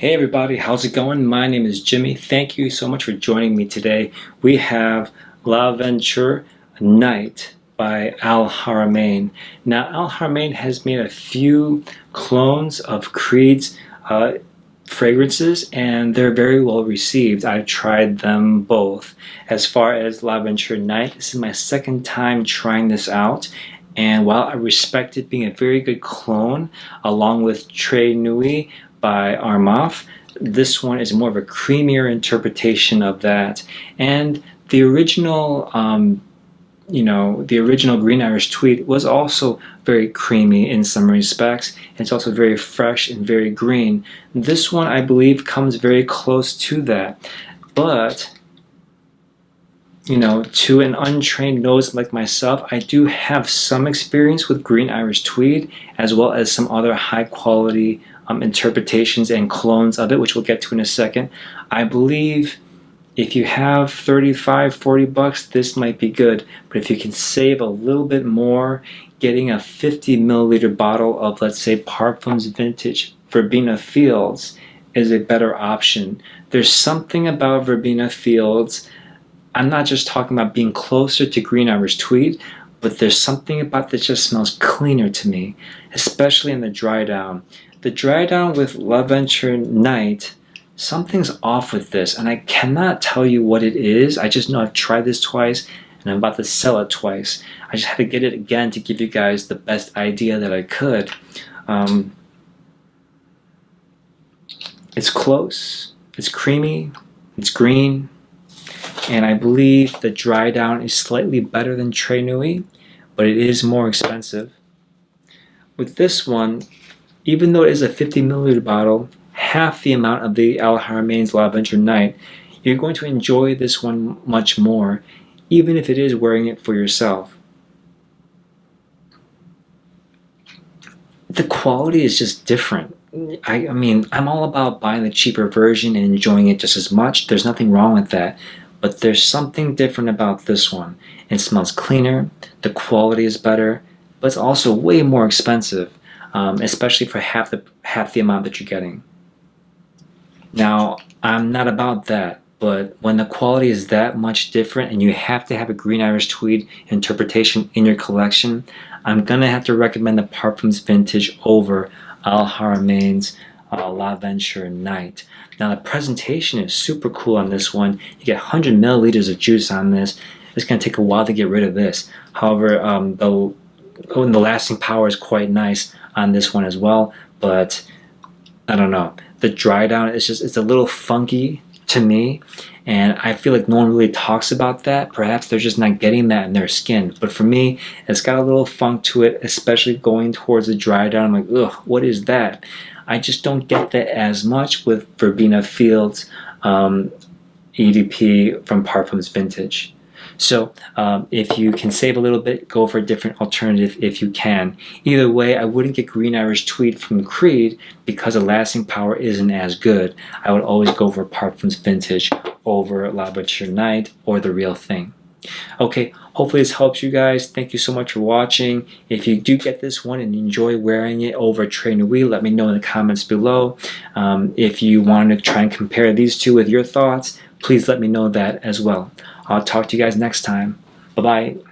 Hey everybody, how's it going? My name is Jimmy. Thank you so much for joining me today. We have L'Aventure Night by Haramain. Now, Haramain has made a few clones of Creed's fragrances, and they're very well received. I've tried them both. As far as L'Aventure Night, this is my second time trying this out. And while I respect it being a very good clone, along with Très Nuit by Armaf, this one is more of a creamier interpretation of that. And the original, the original Green Irish Tweed was also very creamy in some respects. It's also very fresh and very green. This one, I believe, comes very close to that. But to an untrained nose like myself, I do have some experience with Green Irish Tweed, as well as some other high quality interpretations and clones of it, which we'll get to in a second. I believe if you have $35-40, this might be good. But if you can save a little bit more, getting a 50 milliliter bottle of, let's say, Parfums Vintage Verbena Fields is a better option. There's something about Verbena Fields. I'm not just talking about being closer to Green Irish Tweed, but there's something about that just smells cleaner to me, especially in the dry down. The dry down with L'Aventure Night, something's off with this, and I cannot tell you what it is. I just know I've tried this twice, and I'm about to sell it twice. I just had to get it again to give you guys the best idea that I could. It's close, it's creamy, it's green, and I believe the dry down is slightly better than Très Nuit, but it is more expensive. With this one, even though it is a 50 milliliter bottle, half the amount of the Haramain's L'Aventure Night, you're going to enjoy this one much more, even if it is wearing it for yourself. The quality is just different. I mean, I'm all about buying the cheaper version and enjoying it just as much. There's nothing wrong with that. But there's something different about this one. It smells cleaner, the quality is better, but it's also way more expensive, especially for half the amount that you're getting. Now, I'm not about that, but when the quality is that much different and you have to have a Green Irish Tweed interpretation in your collection, I'm gonna have to recommend the Parfums Vintage over Haramain's L'Aventure Night. Now the presentation is super cool on this one. You get 100 milliliters of juice on this. It's going to take a while to get rid of this. However, the lasting power is quite nice on this one as well. But I don't know. The dry down is it's a little funky to me, and I feel like no one really talks about that. Perhaps they're just not getting that in their skin. But for me, it's got a little funk to it, especially going towards the dry down. I'm like, ugh, what is that? I just don't get that as much with Verbena Fields EDP from Parfums Vintage. So if you can save a little bit, go for a different alternative if you can. Either way, I wouldn't get Green Irish Tweed from Creed because the lasting power isn't as good. I would always go for Parfums Vintage over L'Aventure Night or the real thing. Okay, hopefully this helps you guys. Thank you so much for watching. If you do get this one and enjoy wearing it over Très Nuit, let me know in the comments below. If you want to try and compare these two with your thoughts, please let me know that as well. I'll talk to you guys next time. Bye-bye.